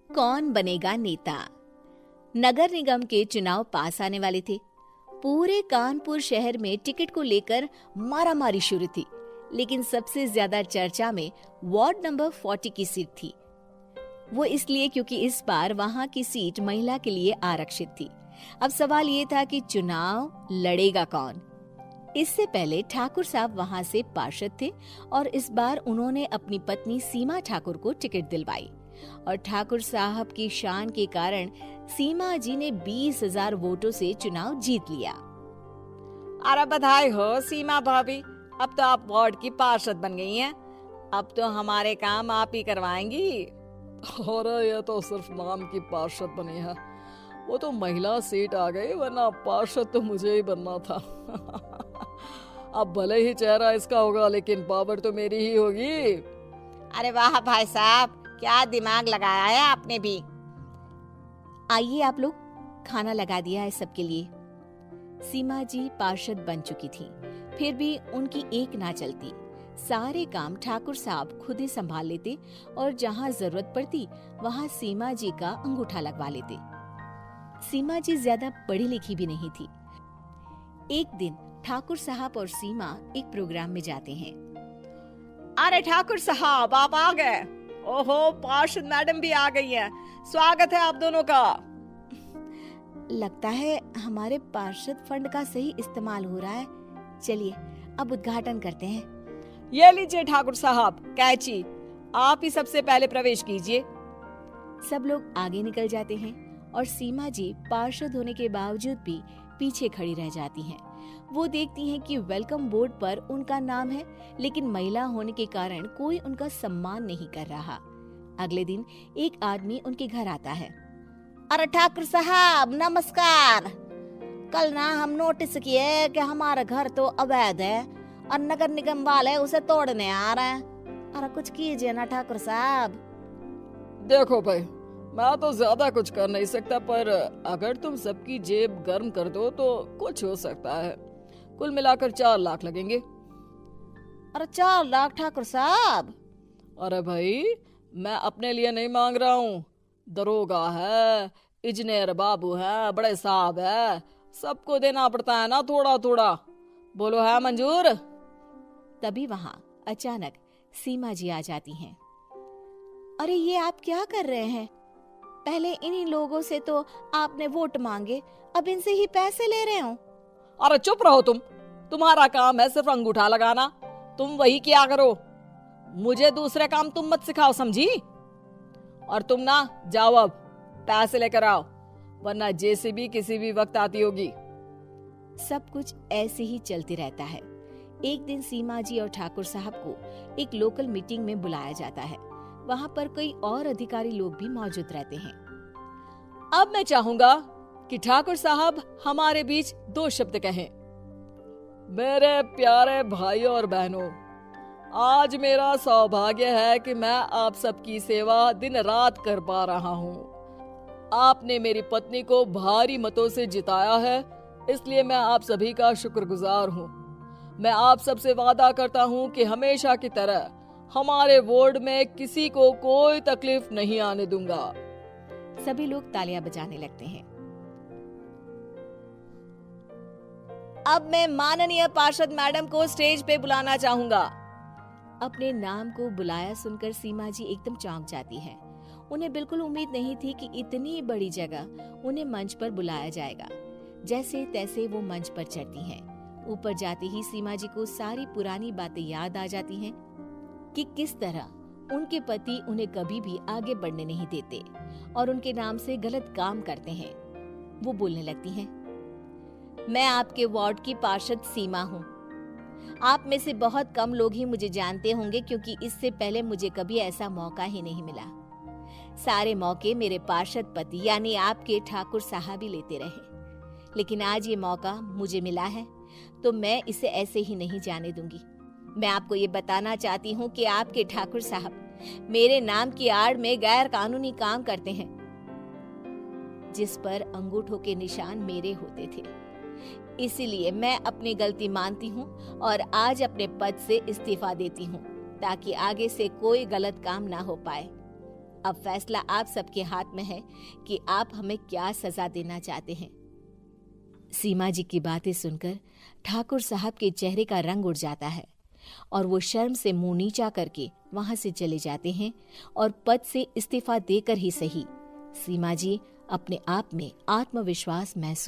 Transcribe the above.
कौन बनेगा नेता। नगर निगम के चुनाव पास आने वाले थे। पूरे कानपुर शहर में टिकट को लेकर मारामारी शुरू थी, लेकिन सबसे ज्यादा चर्चा में वार्ड नंबर 40 की सीट थी। वो इसलिए क्योंकि इस बार वहां की सीट महिला के लिए आरक्षित थी। अब सवाल ये था कि चुनाव लड़ेगा कौन। इससे पहले ठाकुर साहब वहां से पार्षद थे और इस बार उन्होंने अपनी पत्नी सीमा ठाकुर को टिकट दिलवाई और ठाकुर साहब की शान के कारण सीमा जी ने 20,000 वोटों से चुनाव जीत लिया। अरे बधाई हो सीमा भाभी, अब तो आप वार्ड की पार्षद बन गई हैं। अब तो हमारे काम आप ही करवाएंगी। अरे ये तो सिर्फ नाम की पार्षद बनी है, वो तो महिला सीट आ गई, वरना पार्षद तो मुझे ही बनना था। अब भले ही चेहरा इसका होगा, लेकिन पावर तो मेरी ही होगी। अरे वाह भाई साहब, क्या दिमाग लगाया है आपने भी। आइए आप लोग, खाना लगा दिया है सबके लिए। सीमा जी पार्षद बन चुकी थी, फिर भी उनकी एक ना चलती। सारे काम ठाकुर साहब खुद ही संभाल लेते और जहाँ जरूरत पड़ती वहाँ सीमा जी का अंगूठा लगवा लेते। सीमा जी ज्यादा पढ़ी लिखी भी नहीं थी। एक दिन ठाकुर साहब और सीमा एक प्रोग्राम में जाते हैं। अरे ठाकुर साहब, आप आ गए। ओहो, पार्षद मैडम भी आ गई हैं। स्वागत है आप दोनों का। लगता है हमारे पार्षद फंड का सही इस्तेमाल हो रहा है। चलिए अब उद्घाटन करते हैं। ये लीजिए ठाकुर साहब कैची, आप ही सबसे पहले प्रवेश कीजिए। सब लोग आगे निकल जाते हैं और सीमा जी पार्षद होने के बावजूद भी पीछे खड़ी रह जाती हैं। वो देखती हैं कि वेलकम बोर्ड पर उनका नाम है, लेकिन महिला होने के कारण कोई उनका सम्मान नहीं कर रहा। अगले दिन एक आदमी उनके घर आता है। अरे ठाकुर साहब नमस्कार। कल ना हम नोटिस किए कि हमारा घर तो अवैध है और नगर निगम वाले उसे तोड़ने आ रहे हैं। अरे कुछ कीजिए ना ठाकुर साहब। देखो भाई, मैं तो ज्यादा कुछ कर नहीं सकता, पर अगर तुम सबकी जेब गर्म कर दो तो कुछ हो सकता है। कुल मिलाकर 4 लाख लगेंगे। अरे 4 लाख ठाकुर साहब? अरे भाई, मैं अपने लिए नहीं मांग रहा हूँ। दरोगा है, इंजीनियर बाबू है, बड़े साहब है, सबको देना पड़ता है ना थोड़ा थोड़ा। बोलो है मंजूर? तभी वहाँ अचानक सीमा जी आ जाती हैं। अरे ये आप क्या कर रहे हैं? पहले इन्हीं लोगों से तो आपने वोट मांगे, अब इनसे ही पैसे ले रहे हो। अरे चुप रहो तुम, तुम्हारा काम है सिर्फ अंगूठा लगाना, तुम वही किया करो। मुझे दूसरे काम तुम मत सिखाओ, समझी? और तुम ना जाओ, अब पैसे लेकर आओ, वरना जेसीबी किसी भी वक्त आती होगी। सब कुछ ऐसे ही चलते रहता है। एक दिन सीमा जी और ठाकुर साहब को एक लोकल मीटिंग में बुलाया जाता है। वहाँ पर कई और अधिकारी लोग भी मौजूद रहते हैं। अब मैं चाहूंगा कि ठाकुर साहब हमारे बीच 2 शब्द कहें। मेरे प्यारे भाइयों और बहनों, आज मेरा सौभाग्य है कि मैं आप सबकी सेवा दिन रात कर पा रहा हूँ। आपने मेरी पत्नी को भारी मतों से जिताया है, इसलिए मैं आप सभी का शुक्रगुजार हूँ। मैं आप सबसे वादा करता हूँ कि हमेशा की तरह हमारे वार्ड में किसी को कोई तकलीफ नहीं आने दूंगा। सभी लोग तालियां बजाने लगते हैं। अब मैं माननीय पार्षद मैडम को स्टेज पे बुलाना चाहूंगा। अपने नाम को बुलाया सुनकर सीमा जी एकदम चौंक जाती है। उन्हें बिल्कुल उम्मीद नहीं थी कि इतनी बड़ी जगह उन्हें मंच पर बुलाया जाएगा। जैसे तैसे वो मंच पर चढ़ती हैं। ऊपर जाते ही सीमा जी को सारी पुरानी बातें याद आ जाती हैं कि किस तरह उनके पति उन्हें कभी भी आगे बढ़ने नहीं देते और उनके नाम से गलत काम करते हैं। वो बोलने लगती हैं, मैं आपके वार्ड की पार्षद सीमा हूँ। आप में से बहुत कम लोग ही मुझे जानते होंगे, क्योंकि इससे पहले मुझे कभी ऐसा मौका ही नहीं मिला। सारे मौके मेरे पार्षद पति यानी आपके ठाकुर साहब ही लेते रहे, लेकिन आज ये मौका मुझे मिला है तो मैं इसे ऐसे ही नहीं जाने दूंगी। मैं आपको ये बताना चाहती हूँ कि आपके ठाकुर साहब मेरे नाम की आड़ में गैर कानूनी काम करते हैं, जिस पर अंगूठों के निशान मेरे होते थे। इसीलिए मैं अपनी गलती मानती हूँ और आज अपने पद से इस्तीफा देती हूँ, ताकि आगे से कोई गलत काम ना हो पाए। अब फैसला आप सबके हाथ में है कि आप हमें क्या सजा देना चाहते हैं। सीमा जी की बातें सुनकर ठाकुर साहब के चेहरे का रंग उड़ जाता है और वो शर्म से मुंह नीचा करके वहां से चले जाते हैं और पद से इस्तीफा देकर ही सही सीमा जी अपने आप में आत्मविश्वास महसूस